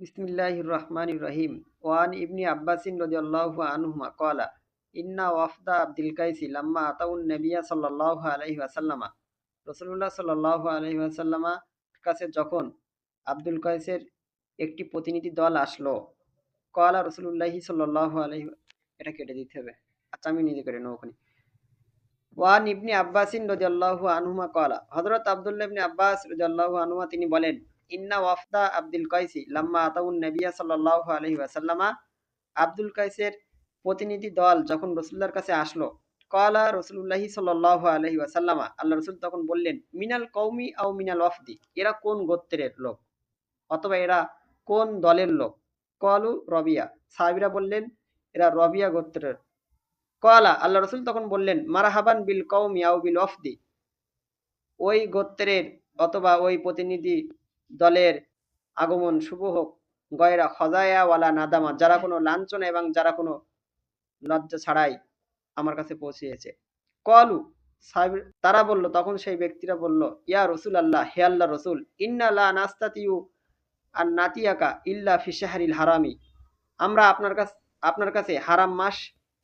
বিসমিল্লাহির রহমানির রহিম। ওয়ান ইবনি আব্বাসিন রাদিয়াল্লাহু আনহুমা ক্বালা ইন্না ওয়াফদা আব্দুল কাইসি লাম্মা আতাউন নবিয়্যা সাল্লাল্লাহু আলাইহি ওয়াসাল্লামা। রাসূলুল্লাহ সাল্লাল্লাহু আলাইহি ওয়াসাল্লামা কাছে যখন আব্দুল কাইসের একটি প্রতিনিধি দল আসলো, ক্বালা রাসূলুল্লাহি সাল্লাল্লাহু আলাইহি, এটা কেটে দিতে হবে। আচ্ছা, আমি নিজে করে নেব ওখানে। ওয়ান ইবনি আব্বাসিন রাদিয়াল্লাহু আনহুমা ক্বালা, হযরত আব্দুল্লাহ ইবনে আব্বাস রাদিয়াল্লাহু আনহুমা তিনি বলেন, ইন্না ওয়াফদা আব্দুল কাইসি লাম্মা আতাউন নবিয়্যা সাল্লাল্লাহু আলাইহি ওয়াসাল্লামা, আব্দুল কাইসের প্রতিনিধি দল যখন রাসূলুল্লাহর কাছে আসলো, ক্বালা রাসূলুল্লাহি সাল্লাল্লাহু আলাইহি ওয়াসাল্লামা, আল্লাহ রাসূল তখন বললেন, মিনাল কওমি আও মিনাল ওয়াফদি, এরা কোন গোত্রের লোক অথবা এরা কোন দলের লোক? ক্বালু রবিয়া, সাহাবীরা বললেন এরা রবিয়া গোত্রের। ক্বালা, আল্লাহ রাসূল তখন বললেন, মারহাবান বিল কওমি আও বিল ওয়াফদি, ওই গোত্রের অথবা ওই প্রতিনিধি দলের আগমন শুভ হোক। গয়রা খজায়া ওয়ালা নাদামা, যারা কোনো লাঞ্ছনা এবং যারা কোনো লজ্জা ছাড়াই আমার কাছে পৌঁছেছে। কলু, তারা বলল, তখন সেই ব্যক্তিরা বলল, ইয়া রসুল আল্লাহ, হে আল্লাহ রসুল, ইন্না লা নাস্তাতিউ আর নাতিয়াকা ইল্লা ফি শাহরিল হারামি, আমরা আপনার কাছে হারাম মাস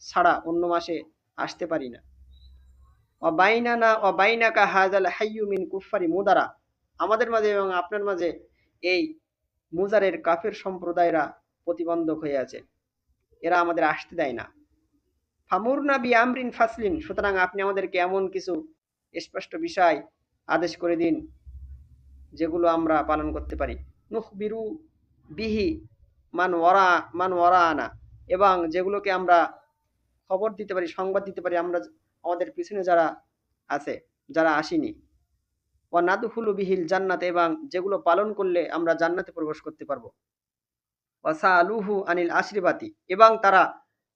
ছাড়া অন্য মাসে আসতে পারি না। অবাইনানা অবাইনাকা হাজাল হাইয়ু মিন কুফারি মুদারা, আমাদের মাঝে এবং আপনার মাঝে এই মুজারের কাফের সম্প্রদায়রা প্রতিবন্ধক হয়ে আছে, এরা আমাদের আসতে দেয় না। ফামুরনা বি আমরিন ফাসলিন, সুতরাং আপনি আমাদেরকে এমন কিছু স্পষ্ট বিষয় আদেশ করে দিন যেগুলো আমরা পালন করতে পারি। নুখবিরু বিহি মান ওয়ারা আনা, এবং যেগুলোকে আমরা খবর দিতে পারি, সংবাদ দিতে পারি আমরা আমাদের পিছনে যারা আছে, যারা আসেনি। ওয়া নাদখুলু বিহিল জান্নাত, এবং যেগুলো পালন করলে আমরা জান্নাতে প্রবেশ করতে পারবো। ওয়া সাআলুহু আনিল আশরিবাতি, এবং তারা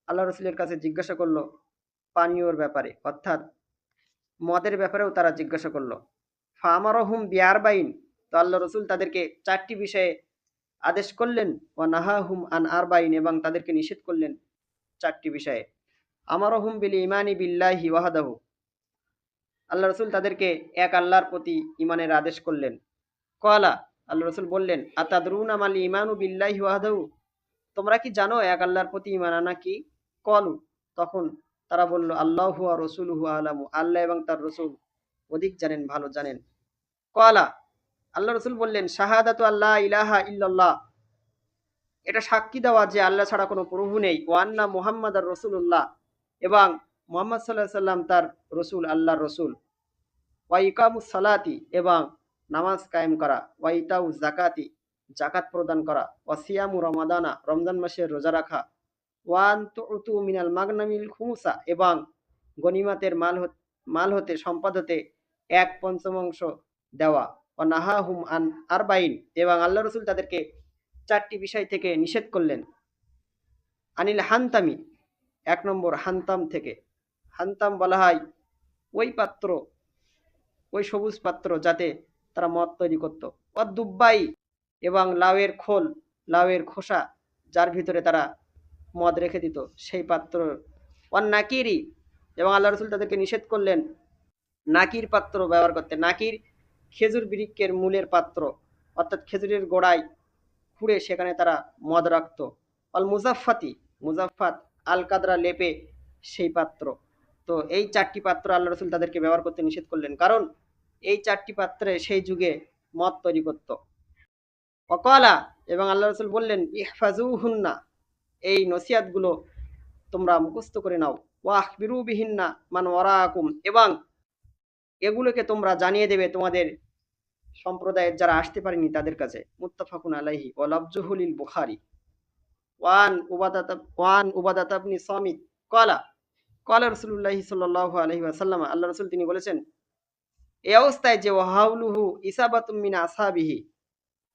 আল্লাহ রাসূলের কাছে জিজ্ঞাসা করলো পানীয়র ব্যাপারে, অর্থাৎ মদের ব্যাপারেও তারা জিজ্ঞাসা করলো। ফামারহুম বিআরবাইন, তো আল্লাহ রাসূল তাদেরকে চারটি বিষয়ে আদেশ করলেন। ওয়া নাহাহুম আন আরবাইন, এবং তাদেরকে নিষেধ করলেন চারটি বিষয়ে। আমারহুম বিল ইমানি বিল্লাহি ওয়াহদাহু, আল্লাহ রসুল তাদেরকে এক আল্লাহর প্রতি ইমানের আদেশ করলেন। কলা, আল্লাহ রসুল বললেন, আতাদরুনা মাল ইমানু বিল্লাহি ওয়াহদাহু, তোমরা কি জানো এক আল্লাহর প্রতি ইমান আনা কি? কলু, তখন তারা বলল, আল্লাহু ওয়া রাসূলুহু আলামু, আল্লাহ এবং তার রসুল অধিক জানেন, ভালো জানেন। কলা, আল্লাহ রসুল বললেন, শাহাদাতু আল্লাহ ইলাহা ইল্লাল্লাহ, এটা সাক্ষী দেওয়া যে আল্লাহ ছাড়া কোনো প্রভু নেই। ওয়ান্না মুহাম্মাদার রাসূলুল্লাহ, এবং মুহাম্মদ সাল্লাল্লাহু আলাইহি সাল্লাম তার রসুল, আল্লাহর রসুল। ওয়া ইকামুস সালাতি, এবং নামাজ কায়েম করা। ওয়া ইতাউ যাকাতি, যাকাত প্রদান করা। ওয়া সিয়ামু রমাদানা, রমজান মাসের রোজা রাখা। ওয়ান তুতু মিনাল মাগনামিল খুমুসা, এবং গনিমাতের মাল হতে, সম্পদ হতে 1/5 দেওয়া। ওয়া নাহাহুম আন আরবাইন, এবং আল্লাহ রসুল তাদেরকে চারটি বিষয় থেকে নিষেধ করলেন। আনিল হান্তামি, 1 নম্বর হান্তাম থেকে। হান্তাম বলা হয় ওই পাত্র, ওই সবুজ পাত্র যাতে তারা মদ তৈরি করত। দুব্বাই, এবং লাউয়ের খোল, লাউয়ের খোসা, যার ভিতরে তারা মদ রেখে দিত, সেই পাত্র। নাকিরি, এবং আল্লাহ রসুল তাদেরকে নিষেধ করলেন নাকির পাত্র ব্যবহার করতে। নাকির খেজুর বৃক্ষের মূলের পাত্র, অর্থাৎ খেজুরের গোড়ায় খুঁড়ে সেখানে তারা মদ রাখত। মুজাফফাতি, মুজাফফাত আল কাদরা, লেপে সেই পাত্র। তো এই চারটি পাত্র আল্লাহ রসুল তাদেরকে ব্যবহার করতে নিষেধ করলেন, কারণ এই চারটি পাত্রে সেই যুগে মদ তৈরি করত। অকলা, এবং আল্লাহ রসুল বললেন, ইহফাজুহুন্না, এই নসিহাতগুলো তোমরা মুখস্থ করে নাও। ওয়াখবিরু বিহিন্না মান ওয়ারাকুম, এবং এগুলোকে তোমরা জানিয়ে দেবে তোমাদের সম্প্রদায়ের যারা আসতে পারেনি তাদের কাছে। মুত্তাফাকুন আলাইহি ওয়া লাফজুহুল বুখারী। ওয়ান উবাদাত ইবনে সামিত ক্বালা ক্বালা রাসূলুল্লাহি সাল্লাল্লাহু আলাইহি ওয়াসাল্লাম, আল্লাহ রাসূল তিনি বলেছেন, এই অবস্থায় যে ওয়াহাউলুহু ইসাবাতুম মিন আসহাবিহি,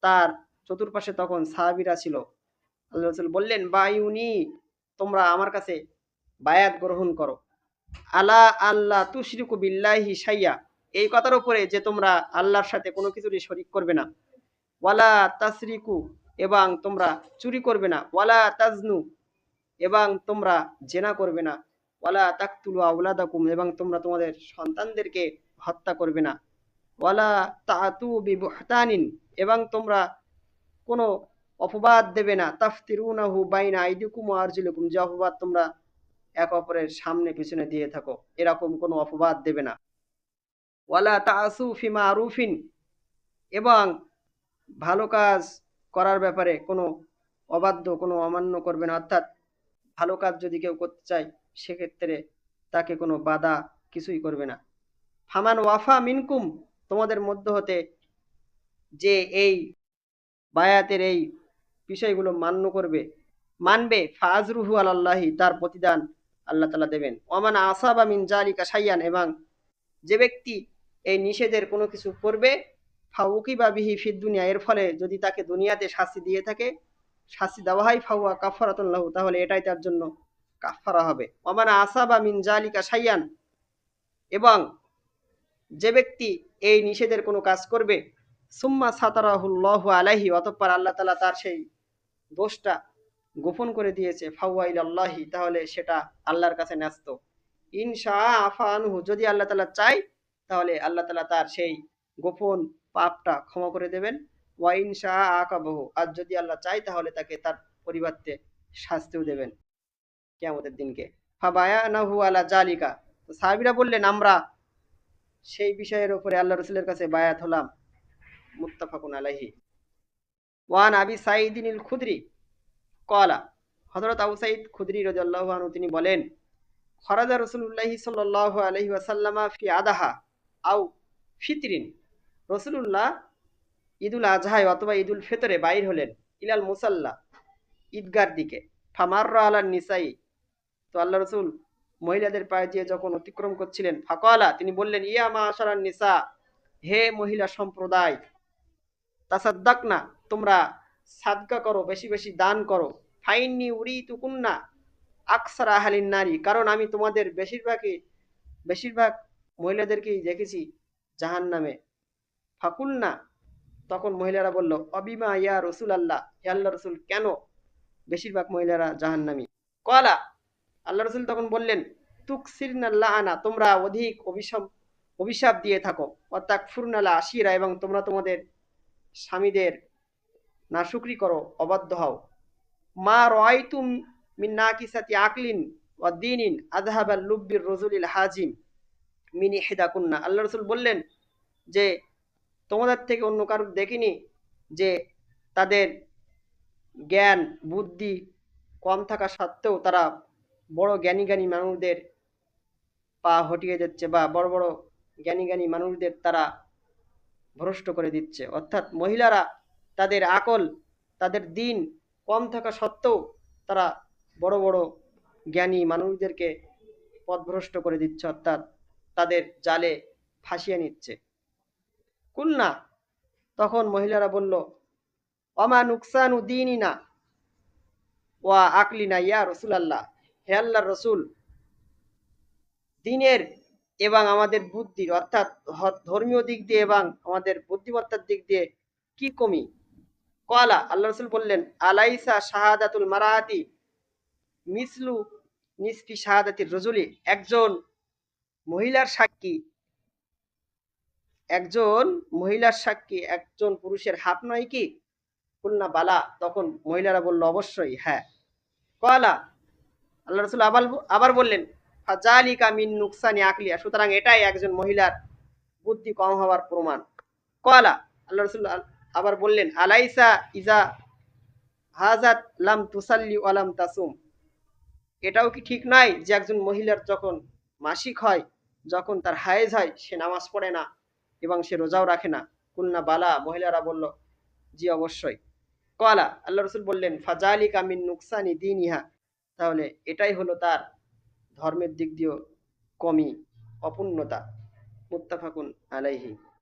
তার চতুর্পাশে তখন সাহাবীরা ছিল। আল্লাহ রাসূল বললেন, বায়ুনি, তোমরা আমার কাছে বায়াত গ্রহণ করো। আলা আল্লাহ তুশরিকু বিল্লাহি শাইয়া, এই কথার উপরে যে তোমরা আল্লাহর সাথে কোনো কিছুরই শরীক করবে না। ওয়ালা তাসরিকু, এবং তোমরা চুরি করবে না। ওয়ালা তাজনু, এবং তোমরা জেনা করবে না। ওয়ালা তাকতুলু আওলাদাকুম, এবং তোমরা তোমাদের সন্তানদেরকে হত্যা করবে না। ওয়ালা তাতু বিবুহতানিন, এবং তোমরা কোনো অপবাদ দেবে না, তাফতিরুনাহু বাইনা আইদিকুম ওয়া আরজুলিকুম, যে অপবাদ তোমরা এক অপরের সামনে পিছনে দিয়ে থাকো, এরকম কোনো অপবাদ দেবে না। ওয়ালা তাসু ফি মারুফিন, এবং ভালো কাজ করার ব্যাপারে কোনো অবাধ্য, কোনো অমান্য করবে না। অর্থাৎ ভালো কাজ যদি কেউ করতে চায় সেক্ষেত্রে তাকে কোনো বাধা কিছুই করবে না। ফামান ওয়াফা মিনকুম, তোমাদের মধ্য হতে যে এই বায়াতের এই বিষয়গুলো মানবে ফাজরুহু আলাল্লাহি, তার প্রতিদান আল্লাহ তাআলা দেবেন। ওমান আসাবা মিন জালিকা শাইয়ান, এবং যে ব্যক্তি এই নিষেধের কোনো কিছু করবে, ফাউকিবা বিহি ফিদ দুনিয়া, এর ফলে যদি তাকে দুনিয়াতে শাস্তি দিয়ে থাকে, শাস্তি দেওয়া হয়, ফাওয়া কাফারাতুন লাহু, তাহলে এটাই তার জন্য কাফারা হবে। ওমান আসাবা মিন জালিকা শাইয়ান, এবং যে ব্যক্তি এই নিষেধের কোনো কাজ করবে, সুম্মা সাতারাহুল্লাহু আলাইহি, অতঃপর আল্লাহ তাআলা তার সেই দোষটা গোপন করে দিয়েছে, ফাওয়া ইলাল্লাহি, তাহলে সেটা আল্লাহর কাছে ন্যস্ত। ইনশা আফা আনহু, যদি আল্লাহ তাআলা চাই তাহলে আল্লাহ তাআলা তার সেই গোপন পাপটা ক্ষমা করে দেবেন। ওয়া ইনশা আকাবাহু, আর যদি আল্লাহ চাই তাহলে তাকে তার পরিবর্তে শাস্তিও দেবেন কিয়ামতের দিনকে। ফাবায়ানাহু আলা জালিকা, তো সাহাবীরা বললেন আমরা সেই বিষয়ের উপরে আল্লাহ রাসূলের কাছে বায়াত হলাম। মুত্তাফাকুন আলাইহি। ওয়ান আবি সাঈদিন আল খুদরি ক্বালা, হযরত আবু সাঈদ খুদরি রাদিয়াল্লাহু আনহু তিনি বলেন, খরাজা রাসূলুল্লাহি সাল্লাল্লাহু আলাইহি ওয়াসাল্লামা ফি আদাহা আও ফিতরিন, রাসূলুল্লাহ ঈদুল আজহায় অথবা ঈদুল ফিতরে বাইর হলেন, ইলাল মুসাল্লা, ঈদগার দিকে। ফামাররা আলান নিসাই, তো আল্লাহ রাসূল মহিলাদের পায়ে দিয়ে যখন অতিক্রম করছিলেন, ফাকালা, তিনি বললেন, ইয়া মাশারান নিসা, হে মহিলা সম্প্রদায়, তাসাদ্দাকনা, তোমরা সাদকা করো, বেশি বেশি দান করো। ফাইন্নি উরিতুকুন্না আকসারা আহলিন নারী, কারণ আমি তোমাদের বেশিরভাগ মহিলাদেরকেই দেখেছি জাহান্নামে। ফাকুলনা, তখন মহিলারা বলল, অবিমা ইয়া রসুল আল্লাহ, হে আল্লাহ রসুল, কেন বেশিরভাগ মহিলারা জাহান্নামী? কলা, আল্লাহ রসুল তখন বললেন, তুকসিরনাল্লাহ আনা, তোমরা অধিক অভিশাপ দিয়ে থাকো। অতাকফুরনালা আশিরা, এবং তোমরা তোমাদের স্বামীদের নাশুকরি করো, অবাধ্য হও। মা রাআইতুম মিন নাকিসাতি আকলিন ওয়া দীনিন আযহাবাল লুব্বির রাজুলিল হাজিম মিন ইহদাকুন্না, আল্লাহ রাসূল বললেন যে তোমাদের থেকে অন্য কারো দেখিনি যে তাদের জ্ঞান বুদ্ধি কম থাকা সত্ত্বেও তারা বড় জ্ঞানী জ্ঞানী মানুষদের পা হটিয়ে যাচ্ছে, বা বড় বড় জ্ঞানী জ্ঞানী মানুষদের তারা ভ্রষ্ট করে দিচ্ছে। অর্থাৎ মহিলারা তাদের আকল, তাদের দিন কম থাকা সত্ত্বেও তারা বড় বড় জ্ঞানী মানুষদেরকে পথভ্রষ্ট করে দিচ্ছে, অর্থাৎ তাদের জালে ফাঁসিয়ে নিচ্ছে। কুলনা, তখন মহিলারা বলল, অমা নুকসানু দীনিনা ওয়া আকলিনা ইয়া রাসূলুল্লাহ, হে আল্লাহর রাসূল, দিনের এবং আমাদের বুদ্ধির, অর্থাৎ ধর্মীয় দিক দিয়ে এবং আমাদের বুদ্ধিমত্তার দিক দিয়ে কি কমি? কলা, আল্লাহ রসুল বললেন, আলাইসা শাহাদাতুল মারাতি মিসলু নিসফি শাহাদাতির রজুলি, একজন মহিলার সাক্ষী একজন পুরুষের হাফ নয় কি? কুলনা বালা, তখন মহিলারা বলল, অবশ্যই হ্যাঁ। কলা, আল্লাহ রসুল আবার বললেন, ফাজালিকা মিন নুকসানি আকলিয়া, সুতরাং এটাই একজন মহিলার বুদ্ধি কম হওয়ার প্রমাণ। কলা, আল্লাহ রসুল আবার বললেন, আলাইসা ইজা হাজাত লাম তুসাল্লি ওয়ালাম তাসুম, এটাও কি ঠিক নয় যে একজন মহিলার যখন মাসিক হয়, যখন তার হায়েজ হয়, সে নামাজ পড়ে না এবং সে রোজাও রাখে না? কুলনা বালা, মহিলারা বলল, জি অবশ্যই। কলা, আল্লাহ রসুল বললেন, ফাজালিকা মিন নুকসানি দীনিহা, তাহলে এটাই হলো তার ধর্মের দিক দিয়েও কমি, অপূর্ণতা। মুত্তাফাকুন আলাইহি।